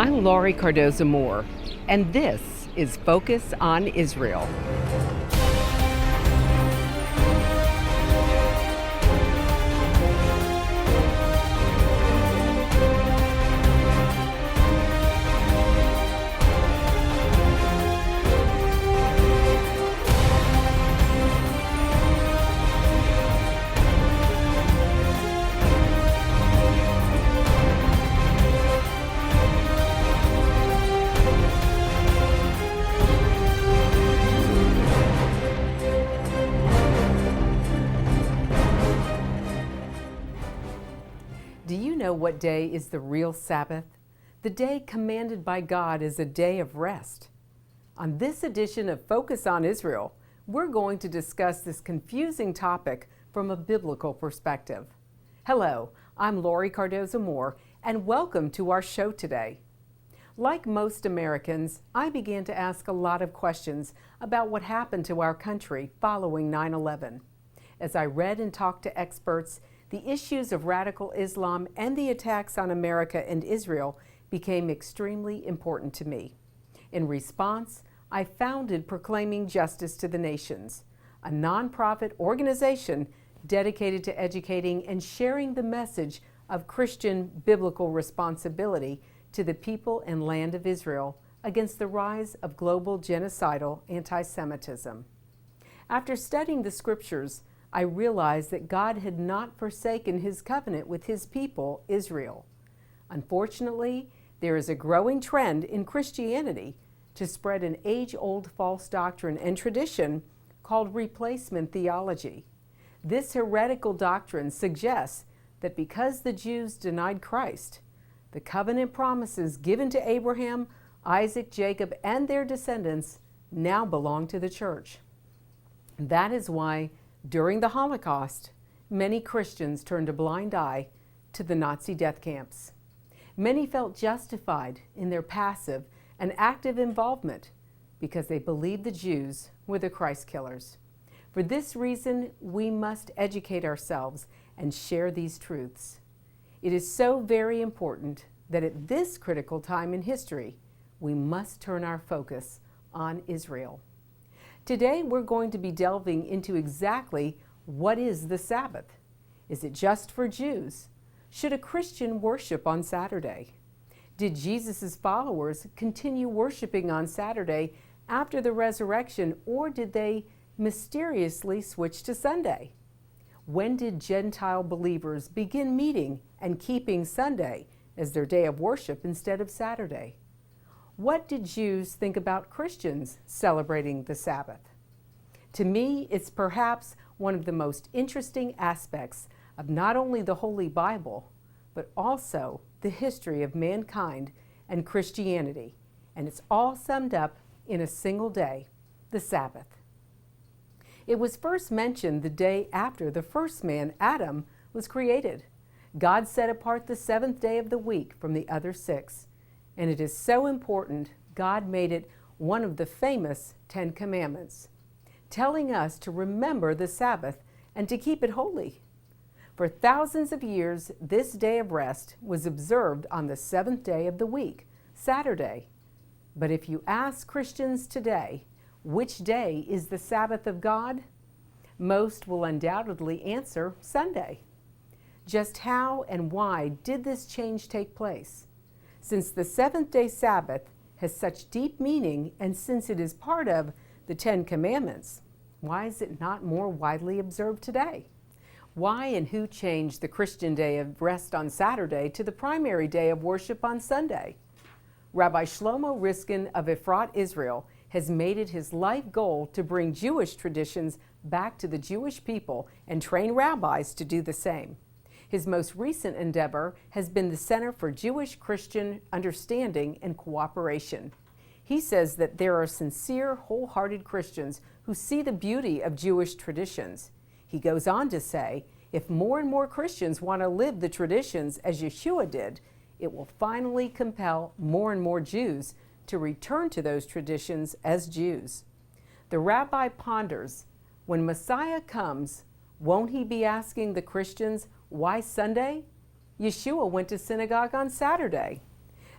I'm Laurie Cardoza-Moore, and this is Focus on Israel. Do you know what day is the real Sabbath? The day commanded by God is a day of rest. On this edition of Focus on Israel, we're going to discuss this confusing topic from a biblical perspective. Hello, I'm Laurie Cardoza-Moore, and welcome to our show today. Like most Americans, I began to ask a lot of questions about what happened to our country following 9/11. As I read and talked to experts, the issues of radical Islam and the attacks on America and Israel became extremely important to me. In response, I founded Proclaiming Justice to the Nations, a nonprofit organization dedicated to educating and sharing the message of Christian biblical responsibility to the people and land of Israel against the rise of global genocidal anti-Semitism. After studying the scriptures, I realized that God had not forsaken his covenant with his people, Israel. Unfortunately, there is a growing trend in Christianity to spread an age-old false doctrine and tradition called replacement theology. This heretical doctrine suggests that because the Jews denied Christ, the covenant promises given to Abraham, Isaac, Jacob, and their descendants now belong to the church. That is why during the Holocaust, many Christians turned a blind eye to the Nazi death camps. Many felt justified in their passive and active involvement because they believed the Jews were the Christ killers. For this reason, we must educate ourselves and share these truths. It is so very important that at this critical time in history, we must turn our focus on Israel. Today, we're going to be delving into exactly what is the Sabbath. Is it just for Jews? Should a Christian worship on Saturday? Did Jesus' followers continue worshiping on Saturday after the resurrection, or did they mysteriously switch to Sunday? When did Gentile believers begin meeting and keeping Sunday as their day of worship instead of Saturday? What did Jews think about Christians celebrating the Sabbath? To me, it's perhaps one of the most interesting aspects of not only the Holy Bible, but also the history of mankind and Christianity, and it's all summed up in a single day, the Sabbath. It was first mentioned the day after the first man, Adam, was created. God set apart the seventh day of the week from the other six. And it is so important, God made it one of the famous 10 Commandments, telling us to remember the Sabbath and to keep it holy. For thousands of years, this day of rest was observed on the seventh day of the week, Saturday. But if you ask Christians today, which day is the Sabbath of God? Most will undoubtedly answer Sunday. Just how and why did this change take place? Since the seventh-day Sabbath has such deep meaning, and since it is part of the 10 Commandments, why is it not more widely observed today? Why and who changed the Christian day of rest on Saturday to the primary day of worship on Sunday? Rabbi Shlomo Riskin of Efrat, Israel, has made it his life goal to bring Jewish traditions back to the Jewish people and train rabbis to do the same. His most recent endeavor has been the Center for Jewish-Christian Understanding and Cooperation. He says that there are sincere, wholehearted Christians who see the beauty of Jewish traditions. He goes on to say, if more and more Christians want to live the traditions as Yeshua did, it will finally compel more and more Jews to return to those traditions as Jews. The rabbi ponders, when Messiah comes, won't he be asking the Christians, why Sunday? Yeshua went to synagogue on Saturday.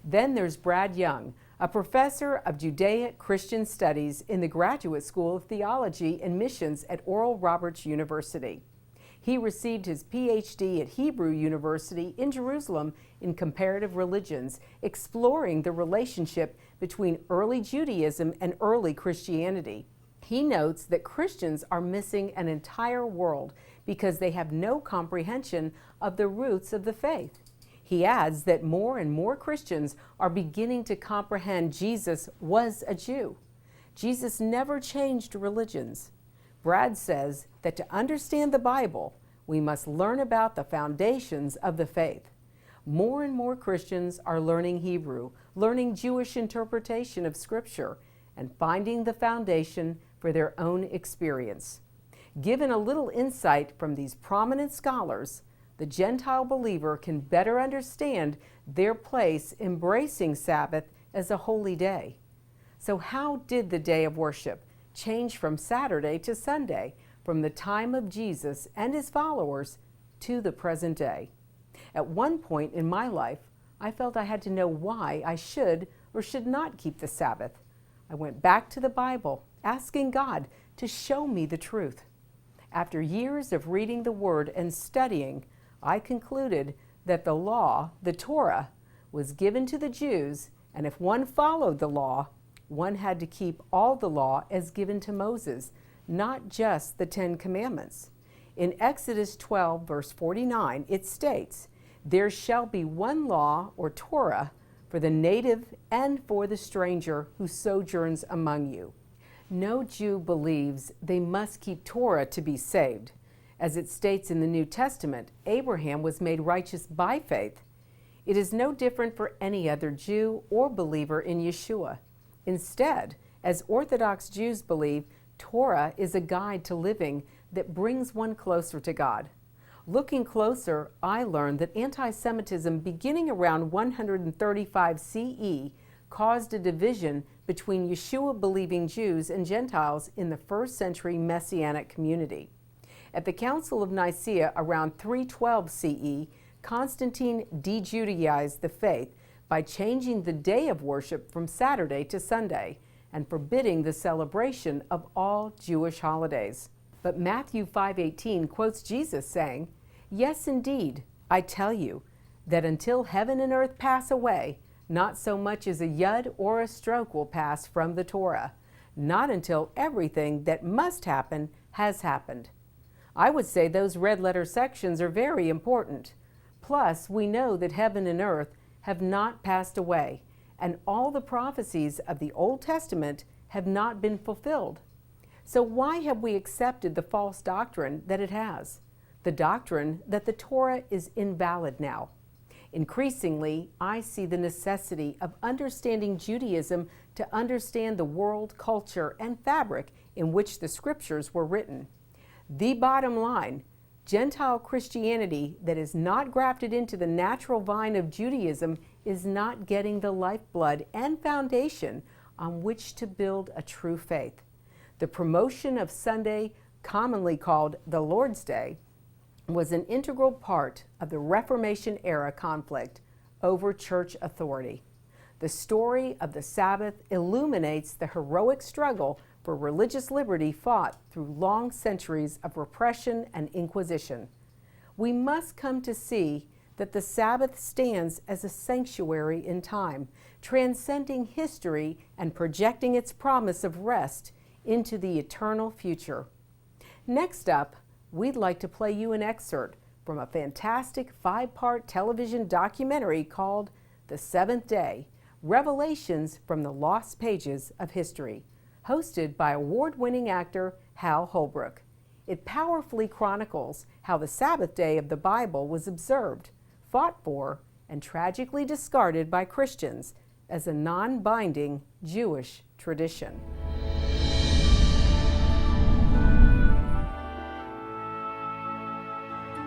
Then there's Brad Young, a professor of Judaic Christian Studies in the Graduate School of Theology and Missions at Oral Roberts University. He received his PhD at Hebrew University in Jerusalem in comparative religions, exploring the relationship between early Judaism and early Christianity. He notes that Christians are missing an entire world because they have no comprehension of the roots of the faith. He adds that more and more Christians are beginning to comprehend Jesus was a Jew. Jesus never changed religions. Brad says that to understand the Bible, we must learn about the foundations of the faith. More and more Christians are learning Hebrew, learning Jewish interpretation of Scripture, and finding the foundation for their own experience. Given a little insight from these prominent scholars, the Gentile believer can better understand their place embracing Sabbath as a holy day. So how did the day of worship change from Saturday to Sunday, from the time of Jesus and his followers to the present day? At one point in my life, I felt I had to know why I should or should not keep the Sabbath. I went back to the Bible, asking God to show me the truth. After years of reading the Word and studying, I concluded that the law, the Torah, was given to the Jews, and if one followed the law, one had to keep all the law as given to Moses, not just the 10 Commandments. In Exodus 12, verse 49, it states, "There shall be one law or Torah for the native and for the stranger who sojourns among you." No Jew believes they must keep Torah to be saved. As it states in the New Testament, Abraham was made righteous by faith. It is no different for any other Jew or believer in Yeshua. Instead, as Orthodox Jews believe, Torah is a guide to living that brings one closer to God. Looking closer, I learned that anti-Semitism beginning around 135 CE caused a division between Yeshua-believing Jews and Gentiles in the first century Messianic community. At the Council of Nicaea around 312 CE, Constantine de-Judaized the faith by changing the day of worship from Saturday to Sunday and forbidding the celebration of all Jewish holidays. But Matthew 5:18 quotes Jesus saying, "Yes, indeed, I tell you, that until heaven and earth pass away, not so much as a yud or a stroke will pass from the Torah, not until everything that must happen has happened." I would say those red letter sections are very important. Plus, we know that heaven and earth have not passed away, and all the prophecies of the Old Testament have not been fulfilled. So why have we accepted the false doctrine that it has? The doctrine that the Torah is invalid now. Increasingly, I see the necessity of understanding Judaism to understand the world, culture, and fabric in which the scriptures were written. The bottom line, Gentile Christianity that is not grafted into the natural vine of Judaism is not getting the lifeblood and foundation on which to build a true faith. The promotion of Sunday, commonly called the Lord's Day, was an integral part of the Reformation era conflict over church authority. The story of the Sabbath illuminates the heroic struggle for religious liberty fought through long centuries of repression and inquisition. We must come to see that the Sabbath stands as a sanctuary in time, transcending history and projecting its promise of rest into the eternal future. Next up, we'd like to play you an excerpt from a fantastic 5-part television documentary called The Seventh Day: Revelations from the Lost Pages of History, hosted by award-winning actor Hal Holbrook. It powerfully chronicles how the Sabbath day of the Bible was observed, fought for, and tragically discarded by Christians as a non-binding Jewish tradition.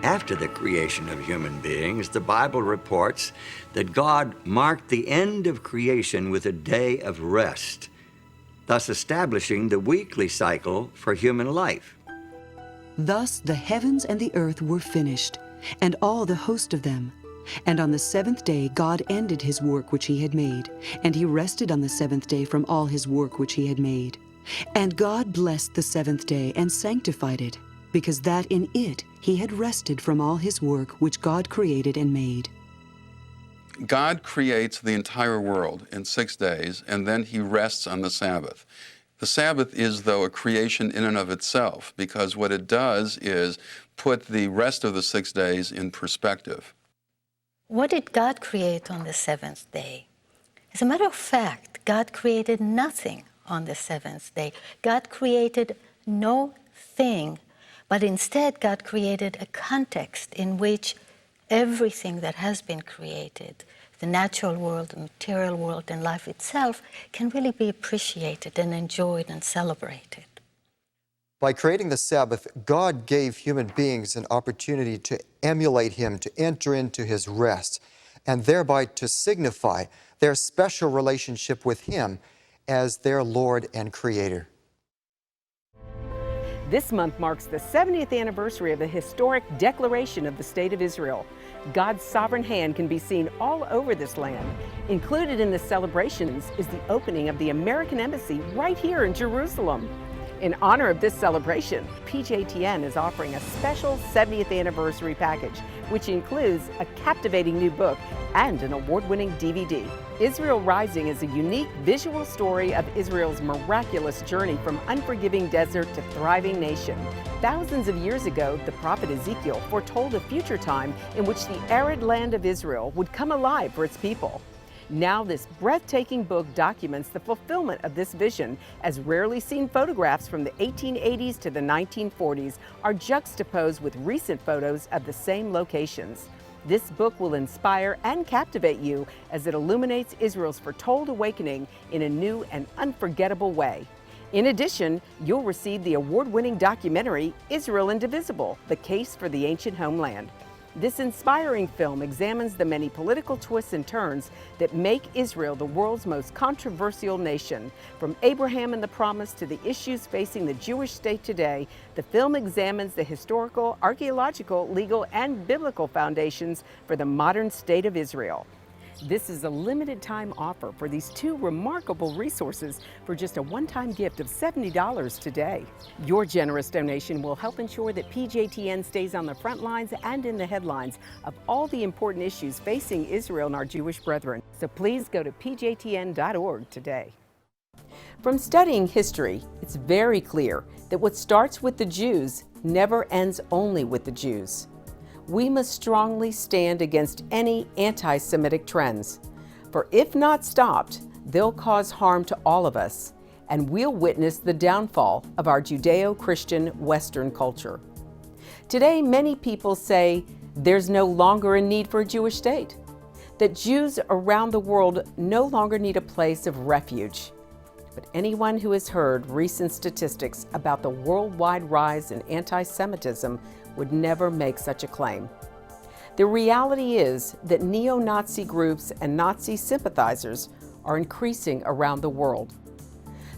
After the creation of human beings, the Bible reports that God marked the end of creation with a day of rest, thus establishing the weekly cycle for human life. Thus the heavens and the earth were finished, and all the host of them. And on the seventh day God ended his work which he had made, and he rested on the seventh day from all his work which he had made. And God blessed the seventh day and sanctified it, because that in it he had rested from all his work which God created and made. God creates the entire world in 6 days, and then he rests on the Sabbath. The Sabbath is, though, a creation in and of itself, because what it does is put the rest of the 6 days in perspective. What did God create on the seventh day? As a matter of fact, God created nothing on the seventh day. God created no thing, but instead God created a context in which everything that has been created, the natural world, the material world, and life itself, can really be appreciated and enjoyed and celebrated. By creating the Sabbath, God gave human beings an opportunity to emulate him, to enter into his rest, and thereby to signify their special relationship with him as their Lord and Creator. This month marks the 70th anniversary of the historic Declaration of the State of Israel. God's sovereign hand can be seen all over this land. Included in the celebrations is the opening of the American Embassy right here in Jerusalem. In honor of this celebration, PJTN is offering a special 70th anniversary package, which includes a captivating new book and an award-winning DVD. Israel Rising is a unique visual story of Israel's miraculous journey from unforgiving desert to thriving nation. Thousands of years ago, the prophet Ezekiel foretold a future time in which the arid land of Israel would come alive for its people. Now this breathtaking book documents the fulfillment of this vision, as rarely seen photographs from the 1880s to the 1940s are juxtaposed with recent photos of the same locations. This book will inspire and captivate you as it illuminates Israel's foretold awakening in a new and unforgettable way. In addition, you'll receive the award-winning documentary, Israel Indivisible: The Case for the Ancient Homeland. This inspiring film examines the many political twists and turns that make Israel the world's most controversial nation. From Abraham and the Promise to the issues facing the Jewish state today, the film examines the historical, archaeological, legal, and biblical foundations for the modern state of Israel. This is a limited time offer for these two remarkable resources for just a one-time gift of $70 today. Your generous donation will help ensure that PJTN stays on the front lines and in the headlines of all the important issues facing Israel and our Jewish brethren. So please go to pjtn.org today. From studying history, it's very clear that what starts with the Jews never ends only with the Jews. We must strongly stand against any anti-Semitic trends, for if not stopped, they'll cause harm to all of us, and we'll witness the downfall of our Judeo-Christian Western culture. Today, many people say there's no longer a need for a Jewish state, that Jews around the world no longer need a place of refuge. But anyone who has heard recent statistics about the worldwide rise in anti-Semitism would never make such a claim. The reality is that neo-Nazi groups and Nazi sympathizers are increasing around the world.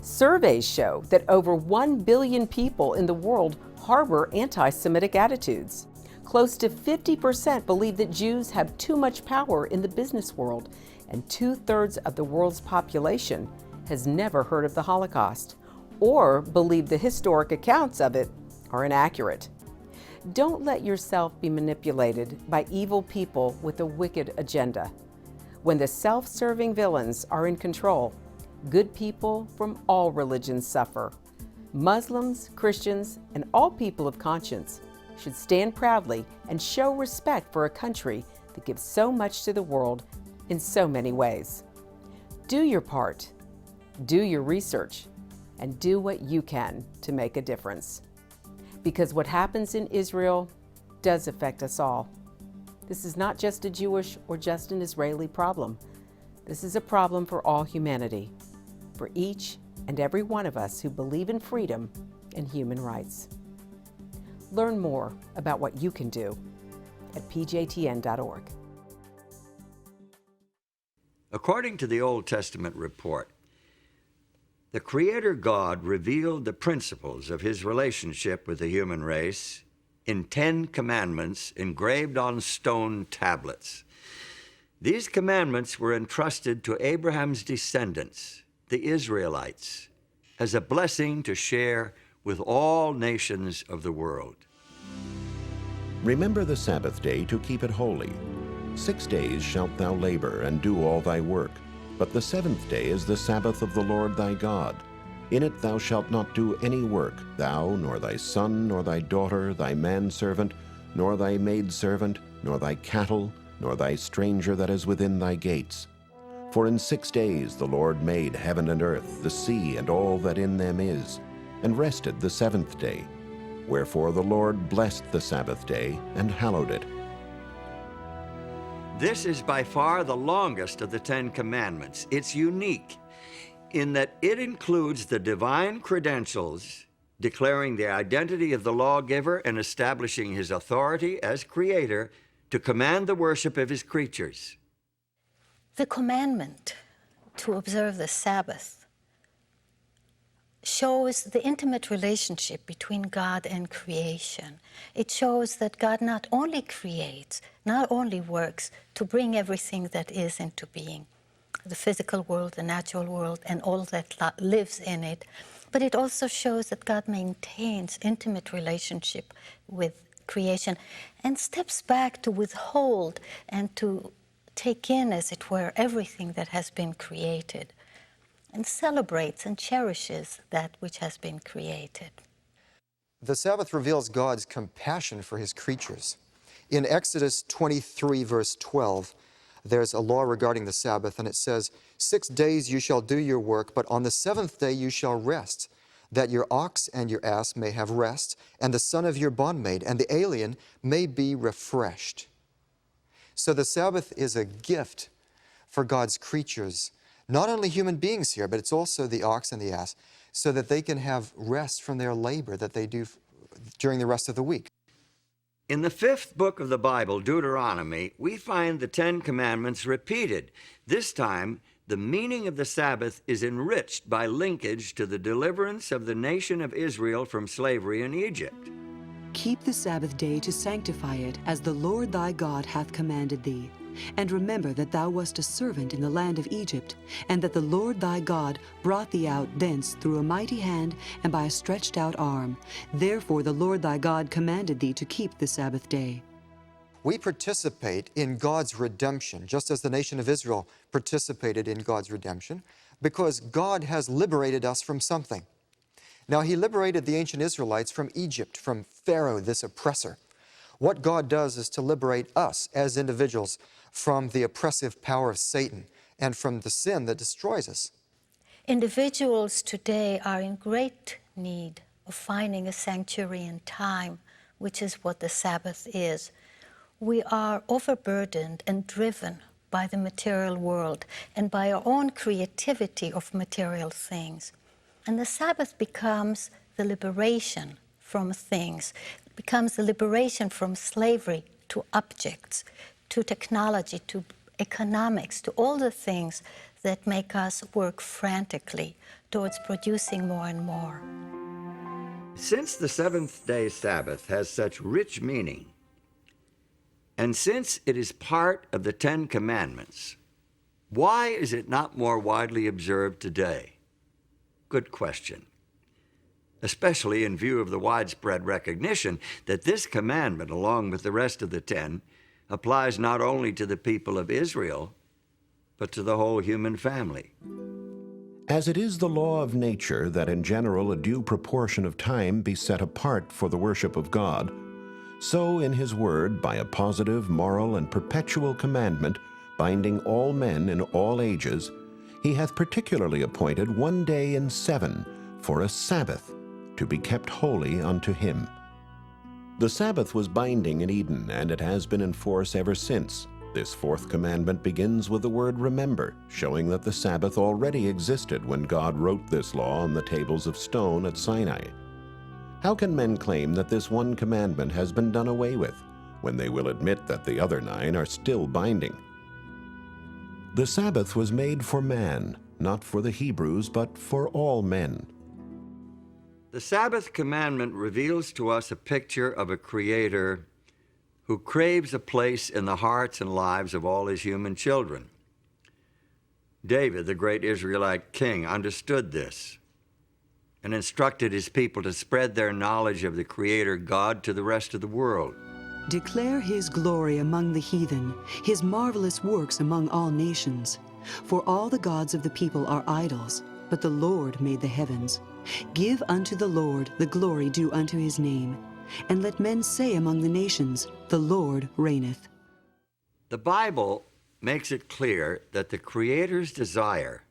Surveys show that over 1 billion people in the world harbor anti-Semitic attitudes. Close to 50% believe that Jews have too much power in the business world, and 2/3 of the world's population has never heard of the Holocaust or believe the historic accounts of it are inaccurate. Don't let yourself be manipulated by evil people with a wicked agenda. When the self-serving villains are in control, good people from all religions suffer. Muslims, Christians, and all people of conscience should stand proudly and show respect for a country that gives so much to the world in so many ways. Do your part, do your research, and do what you can to make a difference. Because what happens in Israel does affect us all. This is not just a Jewish or just an Israeli problem. This is a problem for all humanity, for each and every one of us who believe in freedom and human rights. Learn more about what you can do at pjtn.org. According to the Old Testament report, the Creator God revealed the principles of his relationship with the human race in 10 commandments engraved on stone tablets. These commandments were entrusted to Abraham's descendants, the Israelites, as a blessing to share with all nations of the world. Remember the Sabbath day to keep it holy. 6 days shalt thou labor and do all thy work, but the seventh day is the Sabbath of the Lord thy God. In it thou shalt not do any work, thou, nor thy son, nor thy daughter, thy manservant, nor thy maidservant, nor thy cattle, nor thy stranger that is within thy gates. For in 6 days the Lord made heaven and earth, the sea, and all that in them is, and rested the seventh day. Wherefore the Lord blessed the Sabbath day and hallowed it. This is by far the longest of the 10 Commandments. It's unique in that it includes the divine credentials declaring the identity of the lawgiver and establishing his authority as creator to command the worship of his creatures. The commandment to observe the Sabbath shows the intimate relationship between God and creation. It shows that God not only creates, not only works to bring everything that is into being, the physical world, the natural world, and all that lives in it, but it also shows that God maintains intimate relationship with creation and steps back to withhold and to take in, as it were, everything that has been created, and celebrates and cherishes that which has been created. The Sabbath reveals God's compassion for his creatures. In Exodus 23, verse 12, there's a law regarding the Sabbath, and it says, 6 days you shall do your work, but on the seventh day you shall rest, that your ox and your ass may have rest, and the son of your bondmaid and the alien may be refreshed. So the Sabbath is a gift for God's creatures, not only human beings here, but it's also the ox and the ass, so that they can have rest from their labor that they do during the rest of the week. In the 5th book of the Bible, Deuteronomy, we find the 10 Commandments repeated. This time, the meaning of the Sabbath is enriched by linkage to the deliverance of the nation of Israel from slavery in Egypt. Keep the Sabbath day to sanctify it, as the Lord thy God hath commanded thee. And remember that thou wast a servant in the land of Egypt, and that the Lord thy God brought thee out thence through a mighty hand and by a stretched out arm. Therefore the Lord thy God commanded thee to keep the Sabbath day. We participate in God's redemption, just as the nation of Israel participated in God's redemption, because God has liberated us from something. Now, he liberated the ancient Israelites from Egypt, from Pharaoh, this oppressor. What God does is to liberate us as individuals from the oppressive power of Satan and from the sin that destroys us. Individuals today are in great need of finding a sanctuary in time, which is what the Sabbath is. We are overburdened and driven by the material world and by our own creativity of material things. And the Sabbath becomes the liberation from things, it becomes the liberation from slavery to objects, to technology, to economics, to all the things that make us work frantically towards producing more and more. Since the seventh-day Sabbath has such rich meaning, and since it is part of the 10 Commandments, why is it not more widely observed today? Good question, especially in view of the widespread recognition that this commandment, along with the rest of the 10, applies not only to the people of Israel, but to the whole human family. As it is the law of nature that in general a due proportion of time be set apart for the worship of God, so in his word, by a positive, moral, and perpetual commandment, binding all men in all ages, he hath particularly appointed 1 day in 7 for a Sabbath, to be kept holy unto him. The Sabbath was binding in Eden, and it has been in force ever since. This 4th commandment begins with the word remember, showing that the Sabbath already existed when God wrote this law on the tables of stone at Sinai. How can men claim that this one commandment has been done away with, when they will admit that the other 9 are still binding? The Sabbath was made for man, not for the Hebrews, but for all men. The Sabbath commandment reveals to us a picture of a Creator who craves a place in the hearts and lives of all his human children. David, the great Israelite king, understood this and instructed his people to spread their knowledge of the Creator God to the rest of the world. Declare his glory among the heathen, his marvelous works among all nations. For all the gods of the people are idols, but the Lord made the heavens. Give unto the Lord the glory due unto his name, and let men say among the nations, the Lord reigneth. The Bible makes it clear that the Creator's desire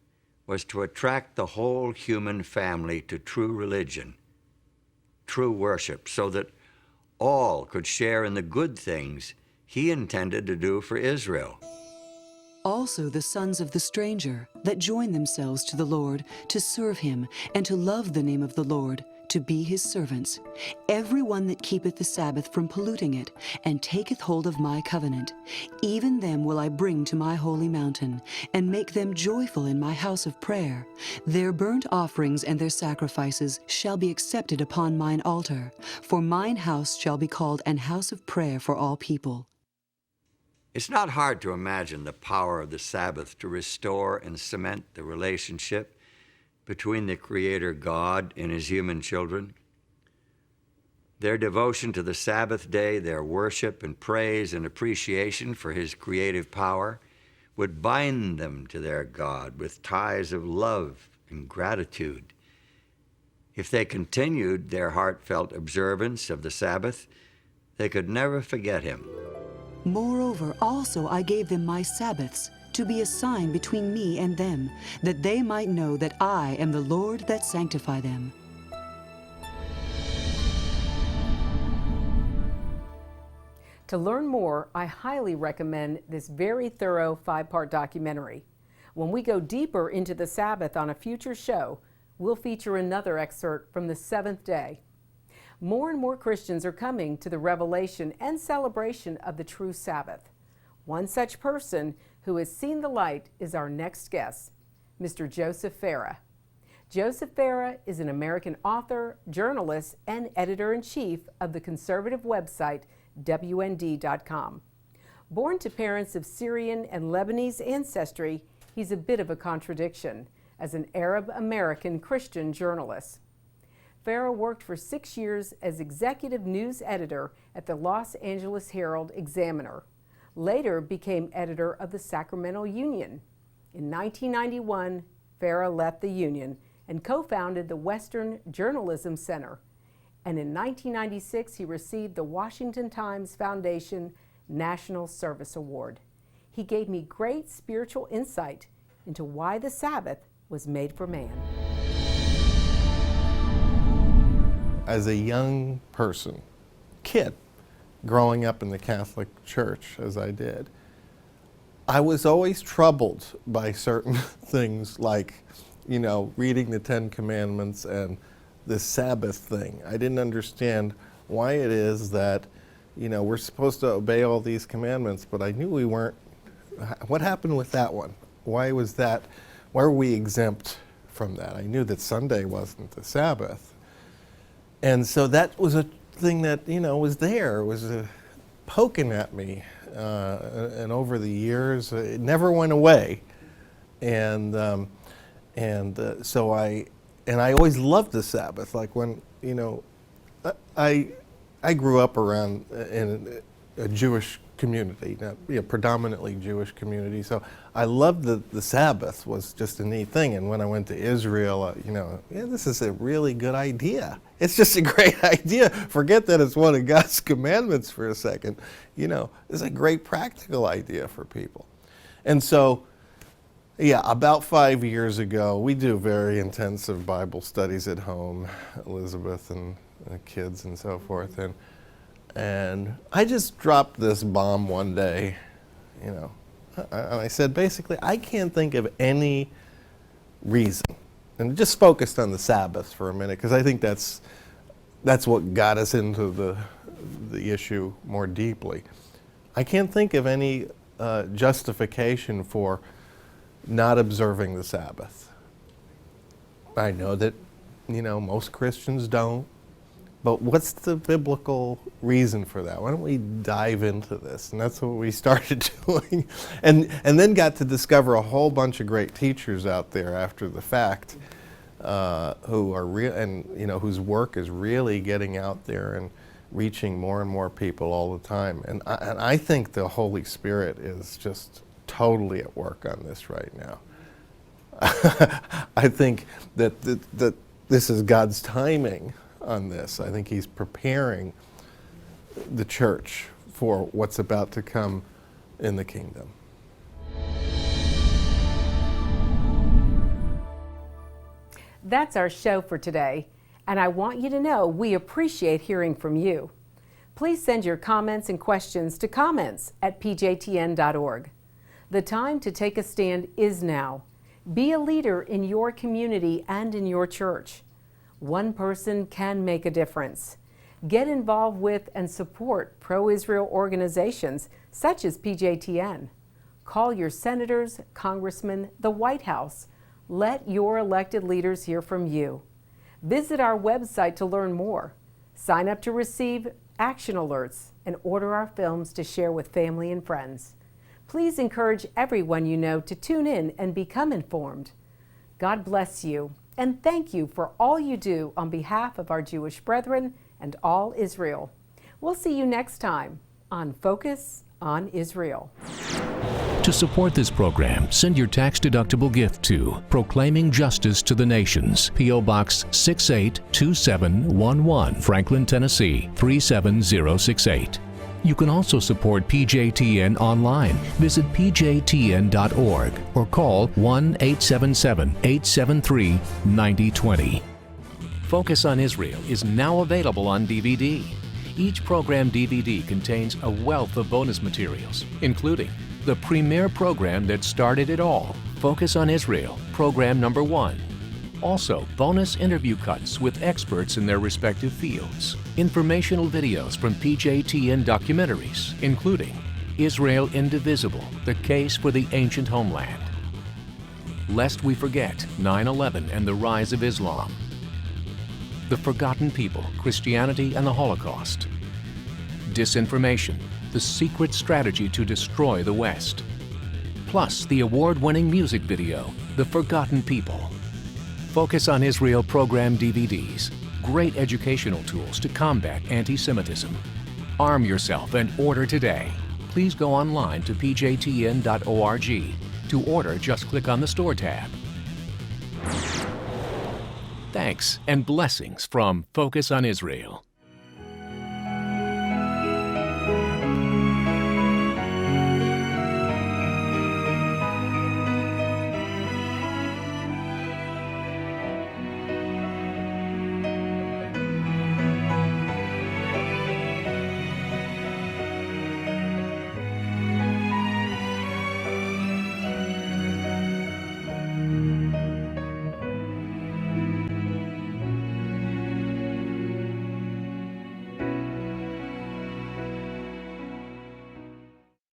was to attract the whole human family to true religion, true worship, so that all could share in the good things he intended to do for Israel. Also the sons of the stranger that join themselves to the Lord, to serve him, and to love the name of the Lord, to be his servants. Every one that keepeth the Sabbath from polluting it, and taketh hold of my covenant, even them will I bring to my holy mountain, and make them joyful in my house of prayer. Their burnt offerings and their sacrifices shall be accepted upon mine altar, for mine house shall be called an house of prayer for all people. It's not hard to imagine the power of the Sabbath to restore and cement the relationship between the Creator God and his human children. Their devotion to the Sabbath day, their worship and praise and appreciation for his creative power would bind them to their God with ties of love and gratitude. If they continued their heartfelt observance of the Sabbath, they could never forget him. Moreover, also I gave them my Sabbaths, to be a sign between me and them, that they might know that I am the Lord that sanctify them. To learn more, I highly recommend this very thorough 5-part documentary. When we go deeper into the Sabbath on a future show, we'll feature another excerpt from the seventh day. More and more Christians are coming to the revelation and celebration of the true Sabbath. One such person who has seen the light is our next guest, Mr. Joseph Farah. Joseph Farah is an American author, journalist, and editor-in-chief of the conservative website WND.com. Born to parents of Syrian and Lebanese ancestry, he's a bit of a contradiction as an Arab-American Christian journalist. Farah worked for 6 years as executive news editor at the Los Angeles Herald-Examiner, later became editor of the Sacramento Union. In 1991, Farah left the Union and co-founded the Western Journalism Center. And in 1996, he received the Washington Times Foundation National Service Award. He gave me great spiritual insight into why the Sabbath was made for man. As a young person, kid, growing up in the Catholic Church as I did, I was always troubled by certain things like, reading the Ten Commandments and the Sabbath thing. I didn't understand why it is that, we're supposed to obey all these commandments, but I knew we weren't. What happened with that one? Why was that? Why were we exempt from that? I knew that Sunday wasn't the Sabbath. And so that was a thing that, was there, was poking at me. And over the years, it never went away. And so I always loved the Sabbath. Like when, I grew up around in a Jewish community, predominantly Jewish community. So I loved the Sabbath was just a neat thing. And when I went to Israel, this is a really good idea. It's just a great idea. Forget that it's one of God's commandments for a second. It's a great practical idea for people. And so, about 5 years ago, we do very intensive Bible studies at home, Elizabeth and the kids and so forth. And I just dropped this bomb one day, and I said, basically, I can't think of any reason. And just focused on the Sabbath for a minute, because I think that's what got us into the issue more deeply. I can't think of any justification for not observing the Sabbath. I know that Most Christians don't. But what's the biblical reason for that? Why don't we dive into this? And that's what we started doing. And then got to discover a whole bunch of great teachers out there after the fact who are real, and whose work is really getting out there and reaching more and more people all the time. And I think the Holy Spirit is just totally at work on this right now. I think that this is God's timing on this. I think He's preparing the church for what's about to come in the kingdom. That's our show for today, and I want you to know we appreciate hearing from you. Please send your comments and questions to comments@pjtn.org. The time to take a stand is now. Be a leader in your community and in your church. One person can make a difference. Get involved with and support pro-Israel organizations such as PJTN. Call your senators, congressmen, the White House. Let your elected leaders hear from you. Visit our website to learn more. Sign up to receive action alerts and order our films to share with family and friends. Please encourage everyone you know to tune in and become informed. God bless you, and thank you for all you do on behalf of our Jewish brethren and all Israel. We'll see you next time on Focus on Israel. To support this program, send your tax-deductible gift to Proclaiming Justice to the Nations, P.O. Box 682711, Franklin, Tennessee 37068. You can also support PJTN online. Visit pjtn.org or call 1-877-873-9020. Focus on Israel is now available on DVD. Each program DVD contains a wealth of bonus materials, including the premier program that started it all, Focus on Israel, program number 1. Also, bonus interview cuts with experts in their respective fields. Informational videos from PJTN documentaries, including Israel Indivisible, The Case for the Ancient Homeland. Lest We Forget, 9/11 and the Rise of Islam. The Forgotten People, Christianity and the Holocaust. Disinformation, the secret strategy to destroy the West. Plus the award-winning music video, The Forgotten People. Focus on Israel program DVDs, great educational tools to combat anti-Semitism. Arm yourself and order today. Please go online to pjtn.org. To order, just click on the Store tab. Thanks and blessings from Focus on Israel.